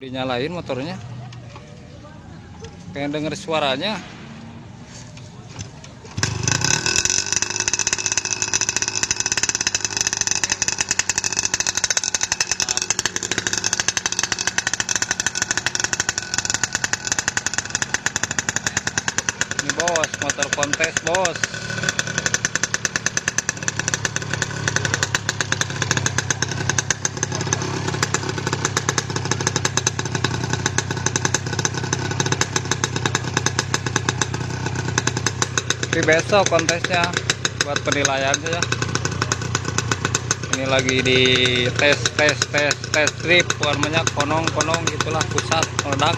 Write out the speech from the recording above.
Dinyalain motornya, pengen denger suaranya. Ini bos, motor kontes bos. Tapi besok kontesnya buat penilaian saja. Ini lagi di tes strip, warnanya konong gitulah, pusat meledak.